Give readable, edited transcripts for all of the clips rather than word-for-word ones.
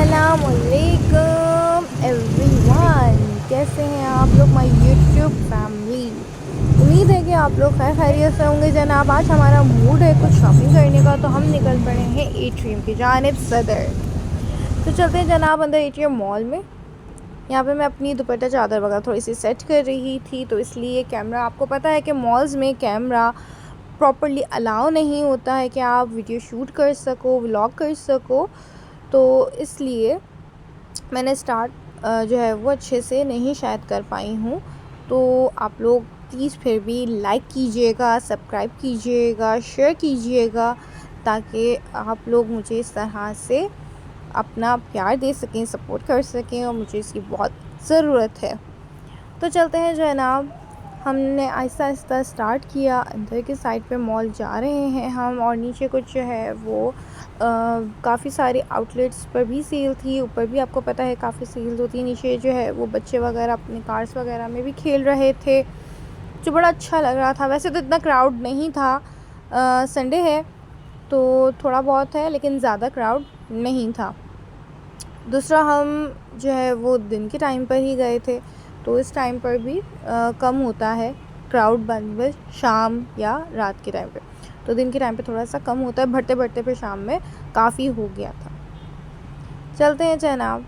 अस्सलामुअलैकुम एवरीवन, कैसे हैं आप लोग माय यूट्यूब फैमिली। उम्मीद है कि आप लोग खैर खैरियत से होंगे। जनाब, आज हमारा मूड है कुछ शॉपिंग करने का, तो हम निकल पड़े हैं एट्रियम की जानिब सदर। तो चलते हैं जनाब अंदर एट्रियम मॉल में। यहाँ पे मैं अपनी दुपट्टा चादर वगैरह थोड़ी सी सेट कर रही थी, तो इसलिए कैमरा, आपको पता है कि मॉल्स में कैमरा प्रॉपर्ली अलाउ नहीं होता है कि आप वीडियो शूट कर सको, व्लॉग कर सको। तो इसलिए मैंने स्टार्ट जो है वो अच्छे से नहीं शायद कर पाई हूँ। तो आप लोग प्लीज़ फिर भी लाइक कीजिएगा, सब्सक्राइब कीजिएगा, शेयर कीजिएगा, ताकि आप लोग मुझे इस तरह से अपना प्यार दे सकें, सपोर्ट कर सकें, और मुझे इसकी बहुत ज़रूरत है। तो चलते हैं जनाब, हमने आहिस्ता आहिस्ता स्टार्ट किया। अंदर के साइड पे मॉल जा रहे हैं हम, और नीचे कुछ जो है वो काफ़ी सारे आउटलेट्स पर भी सेल थी। ऊपर भी आपको पता है काफ़ी सेल होती है। नीचे जो है वो बच्चे वगैरह अपने कार्स वगैरह में भी खेल रहे थे, जो बड़ा अच्छा लग रहा था। वैसे तो इतना क्राउड नहीं था, संडे है तो थोड़ा बहुत है, लेकिन ज़्यादा क्राउड नहीं था। दूसरा, हम जो है वो दिन के टाइम पर ही गए थे, तो इस टाइम पर भी कम होता है क्राउड बनस्बत शाम या रात के टाइम पे। तो दिन के टाइम पे थोड़ा सा कम होता है, बढ़ते बढ़ते फिर शाम में काफ़ी हो गया था। चलते हैं जनाब,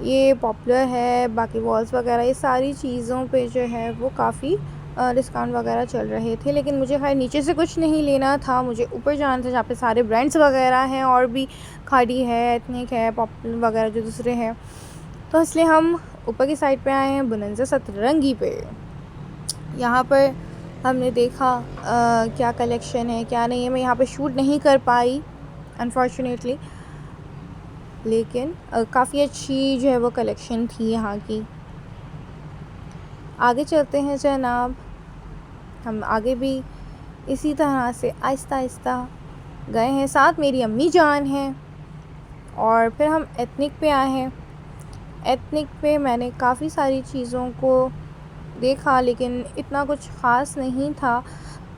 ये पॉपुलर है, बाकी वॉल्स वगैरह ये सारी चीज़ों पे जो है वो काफ़ी डिस्काउंट वगैरह चल रहे थे। लेकिन मुझे खैर नीचे से कुछ नहीं लेना था, मुझे ऊपर जाना था जहाँ पे सारे ब्रांड्स वगैरह हैं, और भी खाड़ी है, एथनिक है, पॉपुलर वगैरह जो दूसरे हैं। तो इसलिए हम ऊपर की साइड पे आए हैं, बोनांजा सतरंगी पे। यहाँ पर हमने देखा क्या कलेक्शन है क्या नहीं है। मैं यहाँ पे शूट नहीं कर पाई अनफॉर्चुनेटली, लेकिन काफ़ी अच्छी जो है वो कलेक्शन थी यहाँ की। आगे चलते हैं जनाब, हम आगे भी इसी तरह से आहिस्ता आहिस्ता गए हैं। साथ मेरी अम्मी जान हैं, और फिर हम एथनिक पे आए हैं। एथनिक पे मैंने काफ़ी सारी चीज़ों को देखा, लेकिन इतना कुछ ख़ास नहीं था।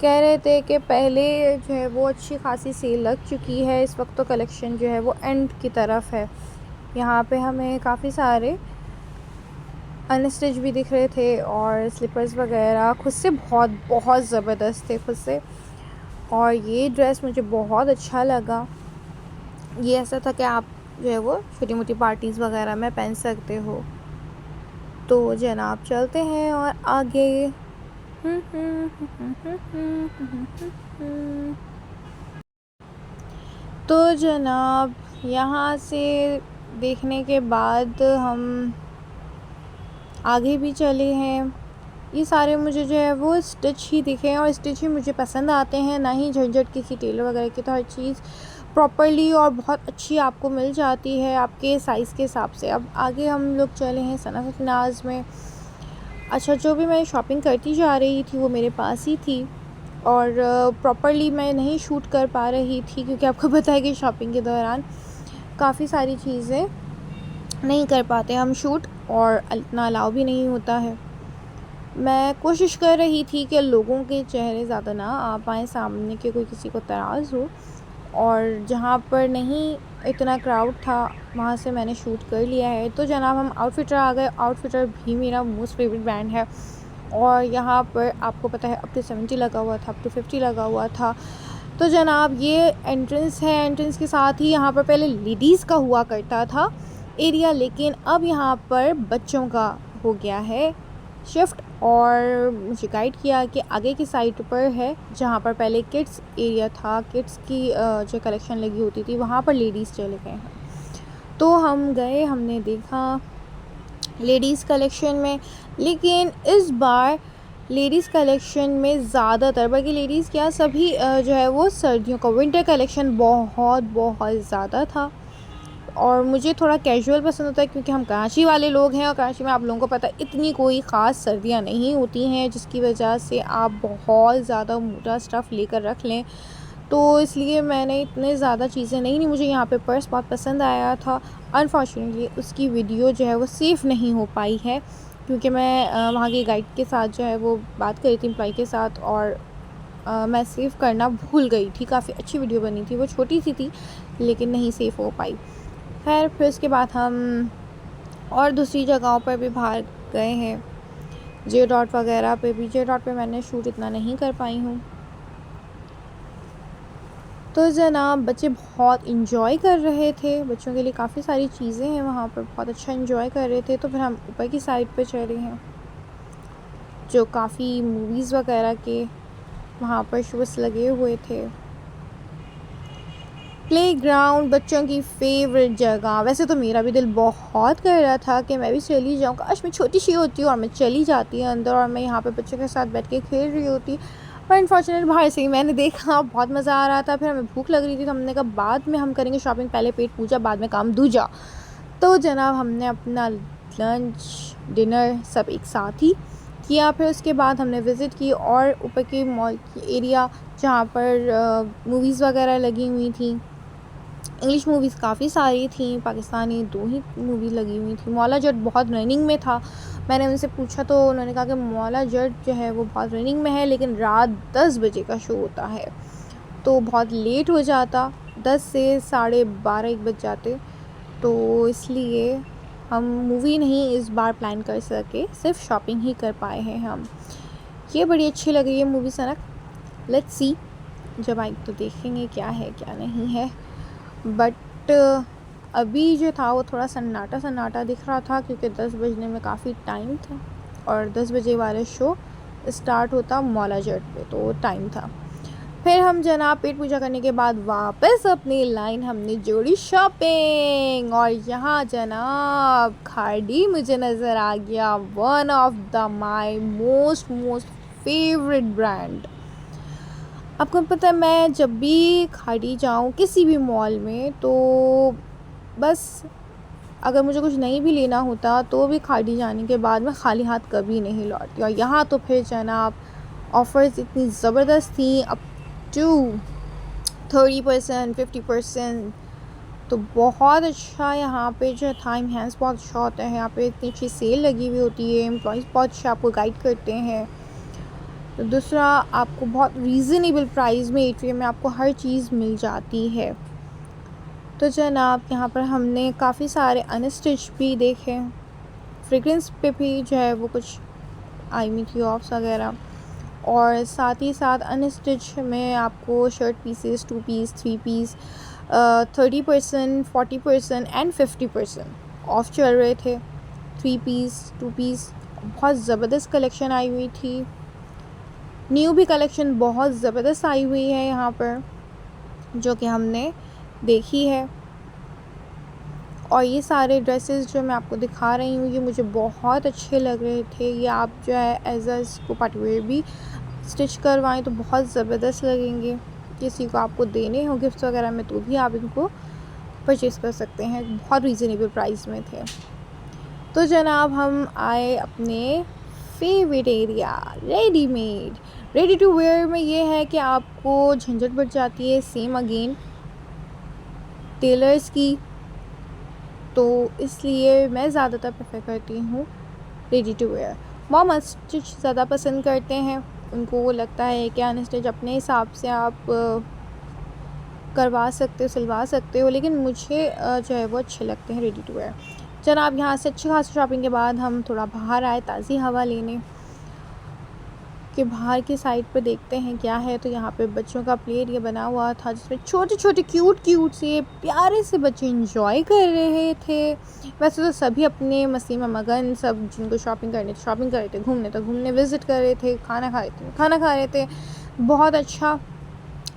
कह रहे थे कि पहले जो है वो अच्छी खासी सेल लग चुकी है, इस वक्त तो कलेक्शन जो है वो एंड की तरफ है। यहाँ पे हमें काफ़ी सारे अनस्टिच भी दिख रहे थे, और स्लीपर्स वगैरह खुद से बहुत बहुत ज़बरदस्त थे खुद से। और ये ड्रेस मुझे बहुत अच्छा लगा। ये ऐसा था कि आप जो है वो छोटी मोटी पार्टीज़ वगैरह में पहन सकते हो। तो जनाब चलते हैं और आगे। तो जनाब यहाँ से देखने के बाद हम आगे भी चले हैं। ये सारे मुझे जो है वो स्टिच ही दिखे, और स्टिच ही मुझे पसंद आते हैं, ना ही झंझट किसी टेलर वगैरह की। तो हर चीज़ प्रॉपर्ली और बहुत अच्छी आपको मिल जाती है आपके साइज़ के हिसाब से। अब आगे हम लोग चले हैं सनत नाज में। अच्छा, जो भी मैं शॉपिंग करती जा रही थी वो मेरे पास ही थी, और प्रॉपर्ली मैं नहीं शूट कर पा रही थी, क्योंकि आपको पता है कि शॉपिंग के दौरान काफ़ी सारी चीज़ें नहीं कर पाते हम शूट, और इतना अलाउ भी नहीं होता है। मैं कोशिश कर रही थी कि लोगों के चेहरे ज़्यादा ना आ पाएँ सामने, के कोई किसी को तराज़ हो, और जहाँ पर नहीं इतना क्राउड था वहाँ से मैंने शूट कर लिया है। तो जनाब हम आउटफिटर आ गए। आउटफिटर भी मेरा मोस्ट फेवरेट ब्रांड है, और यहाँ पर आपको पता है अप टू 70 लगा हुआ था, अप टू 50 लगा हुआ था। तो जनाब ये एंट्रेंस है, एंट्रेंस के साथ ही यहाँ पर पहले लेडीज़ का हुआ करता था एरिया, लेकिन अब यहाँ पर बच्चों का हो गया है शिफ्ट। और मुझे गाइड किया कि आगे की साइड पर है, जहाँ पर पहले किड्स एरिया था, किड्स की जो कलेक्शन लगी होती थी, वहाँ पर लेडीज़ चले गए हैं। तो हम गए, हमने देखा लेडीज़ कलेक्शन में, लेकिन इस बार लेडीज़ कलेक्शन में ज़्यादातर, बल्कि लेडीज़ क्या सभी जो है वो सर्दियों का विंटर कलेक्शन बहुत बहुत ज़्यादा था। और मुझे थोड़ा कैजुअल पसंद होता है, क्योंकि हम कराची वाले लोग हैं, और कराची में आप लोगों को पता है इतनी कोई ख़ास सर्दियां नहीं होती हैं, जिसकी वजह से आप बहुत ज़्यादा मोटा स्टफ़ लेकर रख लें। तो इसलिए मैंने इतने ज़्यादा चीज़ें नहीं ली। मुझे यहाँ पे पर्स बहुत पसंद आया था। अनफॉर्चुनेटली उसकी वीडियो जो है वो सेफ़ नहीं हो पाई है, क्योंकि मैं वहाँ के गाइड के साथ जो है वो बात करी थी, एम्प्लॉय के साथ, और मैं सेव करना भूल गई थी। काफ़ी अच्छी वीडियो बनी थी, वो छोटी सी थी, लेकिन नहीं सेफ़ हो पाई। खैर फिर उसके बाद हम और दूसरी जगहों पर भी बाहर गए हैं, जे डॉट वगैरह पे भी। जे डॉट पे मैंने शूट इतना नहीं कर पाई हूँ। तो जनाब बच्चे बहुत इंजॉय कर रहे थे, बच्चों के लिए काफ़ी सारी चीज़ें हैं वहाँ पर, बहुत अच्छा इंजॉय कर रहे थे। तो फिर हम ऊपर की साइड पे चले हैं, जो काफ़ी मूवीज़ वगैरह के वहाँ पर शोज़ लगे हुए थे। प्लेग्राउंड बच्चों की फेवरेट जगह। वैसे तो मेरा भी दिल बहुत कर रहा था कि मैं भी चली जाऊँ, काश मैं छोटी सी होती और मैं चली जाती अंदर और मैं यहाँ पे बच्चों के साथ बैठ के खेल रही होती। पर अनफॉर्चुनेट बाहर से ही मैंने देखा, बहुत मज़ा आ रहा था। फिर हमें भूख लग रही थी तो हमने कहा बाद में हम करेंगे शॉपिंग, पहले पेट पूजा बाद में काम दूजा। तो जनाब हमने अपना लंच डिनर सब एक साथ ही किया। फिर उसके बाद हमने विज़िट की और ऊपर के मॉल की एरिया जहाँ पर मूवीज़ वगैरह लगी हुई थी। इंग्लिश मूवीज़ काफ़ी सारी थी, पाकिस्तानी 2 ही मूवी लगी हुई थी। मौला जट बहुत रनिंग में था। मैंने उनसे पूछा तो उन्होंने कहा कि मौला जट जो है वो बहुत रनिंग में है, लेकिन रात 10 बजे का शो होता है तो बहुत लेट हो जाता, 10 से 12:30 बज जाते। तो इसलिए हम मूवी नहीं इस बार प्लान कर सके, सिर्फ शॉपिंग ही कर पाए हैं हम। ये बड़ी अच्छी लग रही है मूवी सनक। लेट्स सी, जब आएगी तो देखेंगे क्या है क्या नहीं है। बट अभी जो था वो थोड़ा सन्नाटा सन्नाटा दिख रहा था, क्योंकि 10 बजने में काफ़ी टाइम था और 10 बजे वाले शो स्टार्ट होता मौला जट पे, तो टाइम था। फिर हम जनाब पेट पूजा करने के बाद वापस अपनी लाइन हमने जोड़ी शॉपिंग, और यहाँ जनाब खाड़ी मुझे नज़र आ गया, one of the my most favourite brand. आपको पता है मैं जब भी खाड़ी जाऊँ किसी भी मॉल में, तो बस अगर मुझे कुछ नहीं भी लेना होता तो भी खाड़ी जाने के बाद मैं खाली हाथ कभी नहीं लौटती। और यहाँ तो फिर जनाब ऑफ़र्स इतनी ज़बरदस्त थी, अप टू 30%, 50%। तो बहुत अच्छा यहाँ पे जो था, इन्हेंस बहुत अच्छा होता है। यहाँ पे इतनी अच्छी सेल लगी हुई होती है, एम्प्लॉइज़ बहुत अच्छा आपको गाइड करते हैं। तो दूसरा, आपको बहुत रीज़नेबल प्राइस में एट्रियम में आपको हर चीज़ मिल जाती है। तो जनाब यहाँ पर हमने काफ़ी सारे अनस्टिच भी देखे, फ्रेग्रेंस पे भी जो है वो कुछ आई हुई थी ऑफ्स वगैरह, और साथ ही साथ अनस्टिच में आपको shirt pieces 2 piece 3 piece 30%, 40% and 50% off चल रहे थे। 3 पीस 2 पीस बहुत ज़बरदस्त कलेक्शन आई हुई थी। न्यू भी कलेक्शन बहुत ज़बरदस्त आई हुई है यहाँ पर, जो कि हमने देखी है। और ये सारे ड्रेसेस जो मैं आपको दिखा रही हूँ, ये मुझे बहुत अच्छे लग रहे थे। ये आप जो है एज अ इसको पार्टीवेयर भी स्टिच करवाएं तो बहुत ज़बरदस्त लगेंगे। किसी को आपको देने हो गिफ्ट वगैरह में तो भी आप इनको परचेज़ कर सकते हैं, बहुत रीज़नेबल प्राइस में थे। तो जनाब हम आए अपने favourite area, readymade. Ready to wear में ये है कि आपको झंझट बढ़ जाती है सेम अगेन टेलर्स की, तो इसलिए मैं ज़्यादातर प्रेफर करती हूँ ready to wear. Mom unstitch ज़्यादा पसंद करते हैं, उनको वो लगता है कि अनस्टिच अपने हिसाब से आप करवा सकते हो, सिलवा सकते हो, लेकिन मुझे जो है वो अच्छे लगते हैं रेडी टू वेयर। जनाब यहाँ से अच्छी खासी शॉपिंग के बाद हम थोड़ा बाहर आए ताज़ी हवा लेने, कि बाहर की साइड पर देखते हैं क्या है। तो यहाँ पे बच्चों का प्ले एरिया बना हुआ था, जिसमें छोटे छोटे क्यूट से प्यारे से बच्चे इंजॉय कर रहे थे। वैसे तो सभी अपने मस्ती में मगन, सब जिनको शॉपिंग करनी थी शॉपिंग कर रहे थे, घूमने तो घूमने, विज़िट कर रहे थे, खाना खा रहे थे खाना खा रहे थे। बहुत अच्छा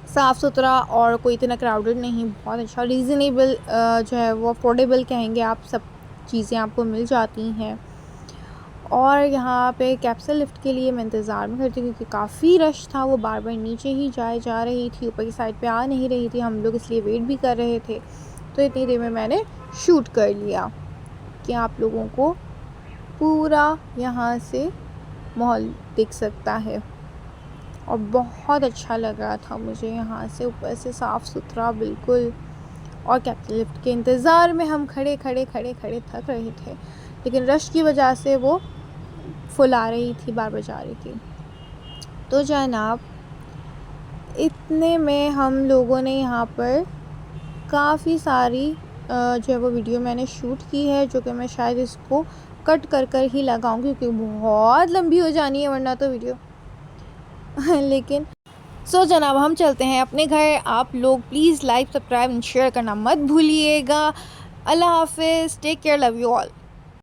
साफ़ सुथरा और कोई इतना क्राउडेड नहीं, बहुत अच्छा रीज़नेबल जो है वो अफोर्डेबल कहेंगे आप, सब चीज़ें आपको मिल जाती हैं। और यहाँ पे कैप्सूल लिफ्ट के लिए मैं इंतज़ार में करती, क्योंकि काफ़ी रश था, वो बार बार नीचे ही जा रही थी, ऊपर की साइड पे आ नहीं रही थी। हम लोग इसलिए वेट भी कर रहे थे। तो इतनी देर में मैंने शूट कर लिया कि आप लोगों को पूरा यहाँ से माहौल दिख सकता है। और बहुत अच्छा लग रहा था मुझे यहाँ से, ऊपर से साफ़ सुथरा बिल्कुल। और कैप्सूल लिफ्ट के इंतज़ार में हम खड़े थक रहे थे, लेकिन रश की वजह से वो फुल आ रही थी, बार बार जा रही थी। तो जनाब इतने में हम लोगों ने यहाँ पर काफ़ी सारी जो है वो वीडियो मैंने शूट की है, जो कि मैं शायद इसको कट कर कर ही लगाऊँ क्योंकि बहुत लंबी हो जानी है वरना तो वीडियो लेकिन जनाब हम चलते हैं अपने घर। आप लोग please like, subscribe and share करना मत भूलिएगा। अल्लाह हाफिज़, take care, love you all.